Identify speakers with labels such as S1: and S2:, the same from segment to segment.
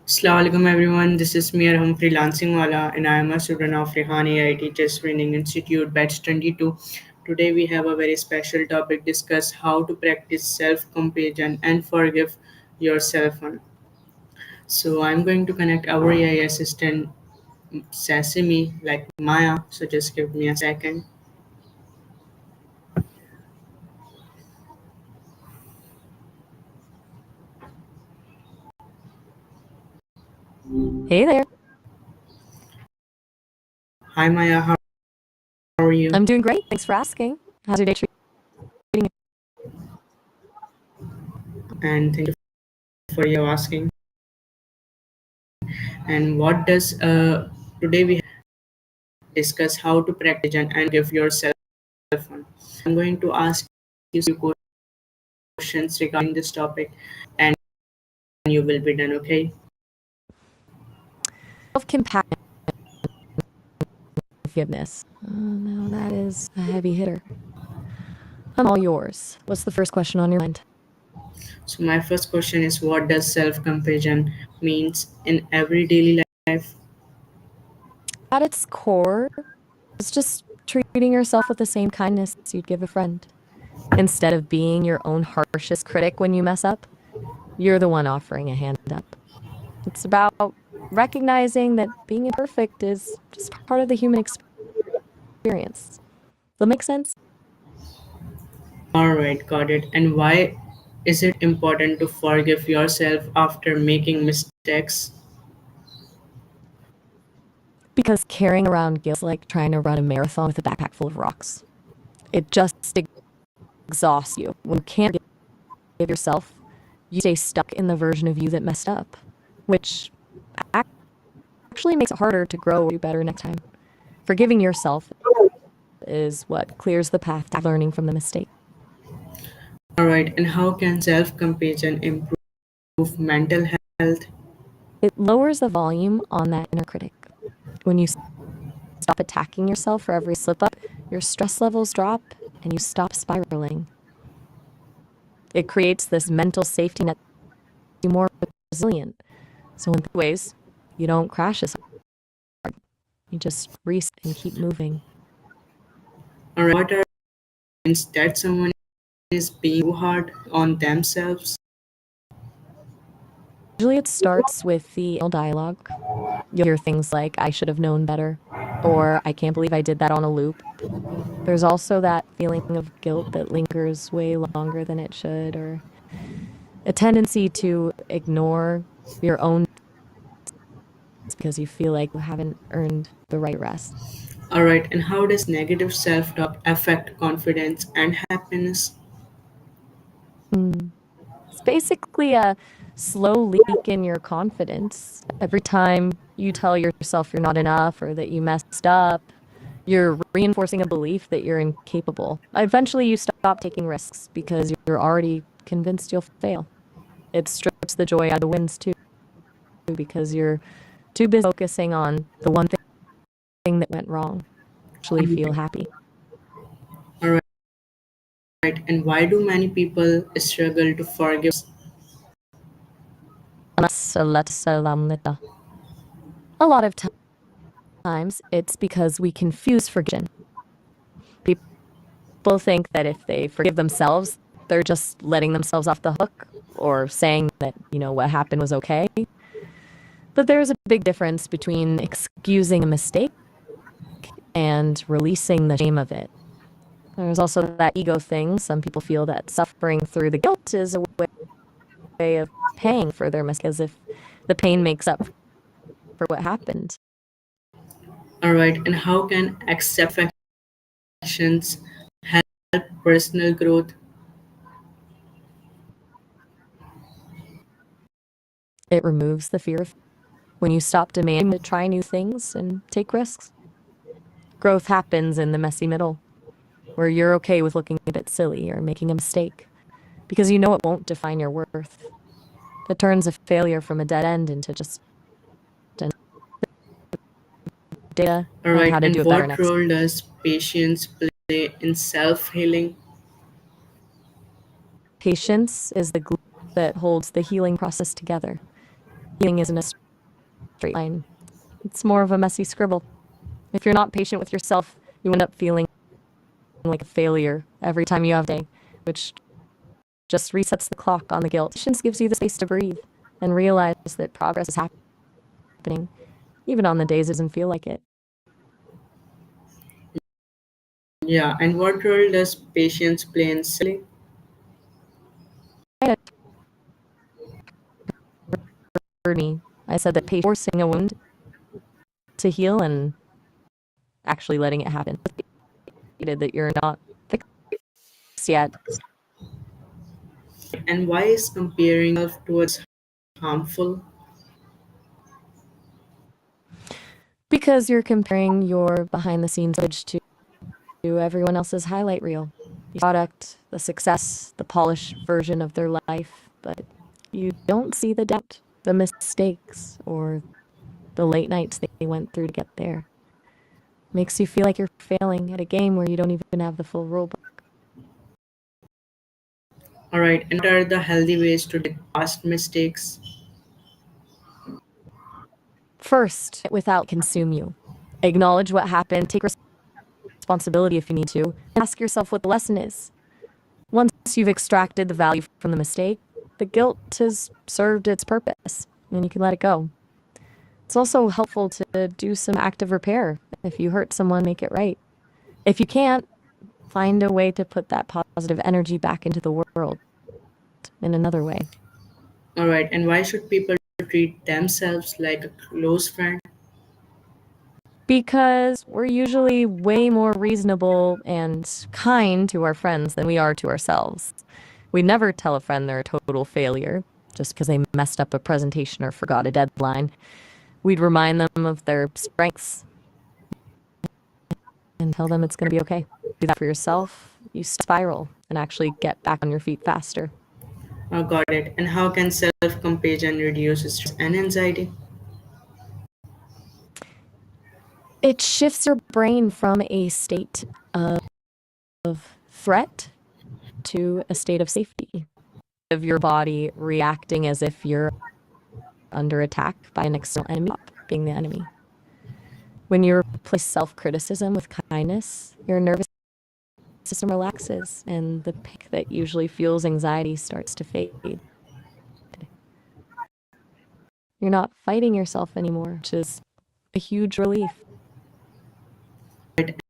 S1: Assalamualaikum everyone, this is Mir Hum Freelancing Wala and I am a student of Rehan Ai Teacher Training Institute batch 22. Today we have a very special topic discuss how to practice self-compassion and forgive yourself. So I'm going to connect our AI assistant Sesame like Maya, so just give me a second.
S2: Hey there.
S1: Hi Maya, how are you?
S2: I'm doing great. Thanks for asking. How's your day treating you?
S1: And thank you for your asking. And what does today we discuss how to practice and give yourself fun. I'm going to ask you some questions regarding this topic and you will be done, okay?
S2: Self-compassion and forgiveness. No, that is a heavy hitter. I'm all yours. What's the first question on your mind?
S1: So my first question is what does self-compassion means in every daily life?
S2: At its core, it's just treating yourself with the same kindness you'd give a friend. Instead of being your own harshest critic when you mess up, you're the one offering a hand up. It's about recognizing that being imperfect is just part of the human experience. Does that make sense?
S1: All right, got it. And why is it important to forgive yourself after making mistakes?
S2: Because carrying around guilt is like trying to run a marathon with a backpack full of rocks. It just exhausts you. When you can't forgive yourself, you stay stuck in the version of you that messed up, which actually makes it harder to grow or do better next time. Forgiving yourself is what clears the path to learning from the mistake.
S1: All right, and how can self-compassion improve mental health?
S2: It lowers the volume on that inner critic. When you stop attacking yourself for every slip up, your stress levels drop and you stop spiraling. It creates this mental safety net, you more resilient. So in ways, you don't crash as hard. You just reset and keep moving.
S1: All right, what are signs that someone is being too hard on themselves?
S2: Usually it starts with the internal dialogue. You'll hear things like, I should have known better, or I can't believe I did that on a loop. There's also that feeling of guilt that lingers way longer than it should, or a tendency to ignore your own because you feel like you haven't earned the right rest.
S1: All right, and how does negative self-talk affect confidence and happiness?
S2: It's basically a slow leak in your confidence. Every time you tell yourself you're not enough or that you messed up, you're reinforcing a belief that you're incapable. Eventually, you stop taking risks because you're already convinced you'll fail. It strips the joy out of the wins, too, because you're too busy focusing on the one thing that went wrong. Actually, feel happy.
S1: All right, and why do many people struggle to forgive?
S2: A lot of times, it's because we confuse forgiveness. People think that if they forgive themselves, they're just letting themselves off the hook or saying that, what happened was okay. But there's a big difference between excusing a mistake and releasing the shame of it. There's also that ego thing. Some people feel that suffering through the guilt is a way of paying for their mistake, as if the pain makes up for what happened.
S1: All right, and how can accept actions help personal growth?
S2: It removes the fear of when you stop demanding to try new things and take risks. Growth happens in the messy middle, where you're okay with looking a bit silly or making a mistake, because you know it won't define your worth. It turns a failure from a dead end into just data
S1: All
S2: on
S1: right,
S2: how to do
S1: and
S2: it better
S1: what
S2: next.
S1: role does patience play in self-healing?
S2: Patience is the glue that holds the healing process together. Healing isn't a straight line. It's more of a messy scribble. If you're not patient with yourself, you end up feeling like a failure every time you have a day, which just resets the clock on the guilt. Patience gives you the space to breathe and realize that progress is happening, even on the days it doesn't feel like it.
S1: Yeah, and what role does patience play in selling?
S2: It hurt me. I said that patience forcing a wound to heal and actually letting it happen. That you're not fixed yet.
S1: And why is comparing yourself towards harmful?
S2: Because you're comparing your behind the scenes footage to everyone else's highlight reel. The product, the success, the polished version of their life, but you don't see the doubt, the mistakes, or the late nights they went through to get there. Makes you feel like you're failing at a game where you don't even have the full rule book.
S1: All right, and what are the healthy ways to detect past mistakes?
S2: First, without consume you. Acknowledge what happened, take responsibility if you need to, and ask yourself what the lesson is. Once you've extracted the value from the mistake, the guilt has served its purpose, and you can let it go. It's also helpful to do some active repair. If you hurt someone, make it right. If you can't, find a way to put that positive energy back into the world in another way.
S1: All right, and why should people treat themselves like a close friend?
S2: Because we're usually way more reasonable and kind to our friends than we are to ourselves. We never tell a friend they're a total failure just because they messed up a presentation or forgot a deadline. We'd remind them of their strengths and tell them it's going to be okay. Do that for yourself, you spiral and actually get back on your feet faster.
S1: Got it. And how can self-compassion reduce stress and anxiety?
S2: It shifts your brain from a state of threat to a state of safety, of your body reacting as if you're under attack by an external enemy, being the enemy. When you replace self-criticism with kindness, your nervous system relaxes and the pick that usually fuels anxiety starts to fade. You're not fighting yourself anymore, which is a huge relief.
S1: Right.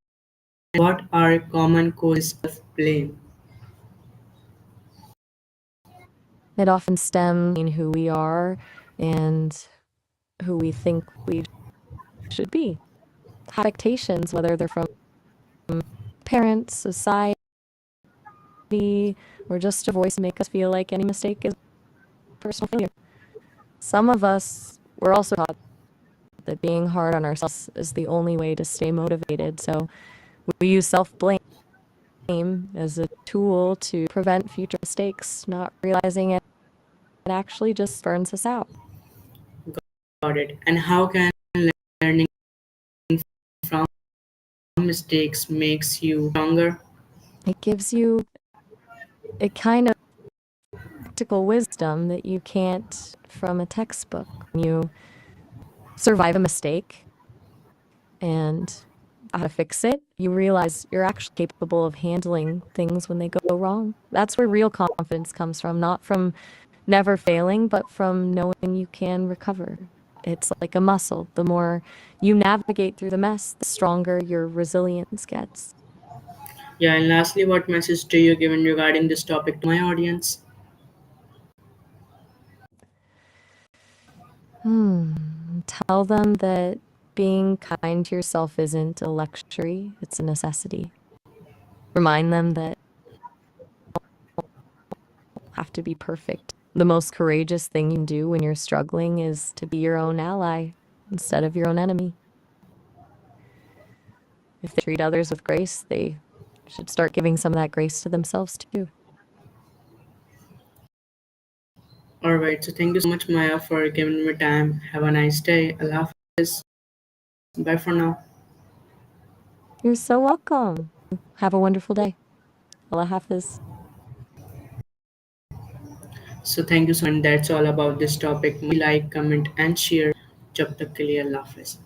S1: And what are common causes of self-blame?
S2: It often stems in who we are and who we think we should be. Expectations, whether they're from parents, society, or just a voice, make us feel like any mistake is personal failure. Some of us were also taught that being hard on ourselves is the only way to stay motivated. So we use self-blame as a tool to prevent future mistakes, not realizing it actually just burns us out.
S1: Got it. And how can learning from mistakes makes you stronger?
S2: It gives you a kind of practical wisdom that you can't from a textbook. When you survive a mistake and how to fix it, you realize you're actually capable of handling things when they go wrong. That's where real confidence comes from, not from never failing, but from knowing you can recover. It's like a muscle. The more you navigate through the mess, the stronger your resilience gets.
S1: Yeah, and lastly, what message do you give in regarding this topic to my audience?
S2: Tell them that being kind to yourself isn't a luxury, it's a necessity. Remind them that you have to be perfect. The most courageous thing you can do when you're struggling is to be your own ally instead of your own enemy. If they treat others with grace, they should start giving some of that grace to themselves too.
S1: All right, so thank you so much, Maya, for giving me time. Have a nice day. Allah Hafiz. Bye for now.
S2: You're so welcome. Have a wonderful day. Allah Hafiz.
S1: So thank you so much, and that's all about this topic. Like, comment and share. जब तक के लिए अल्लाह हाफिज़.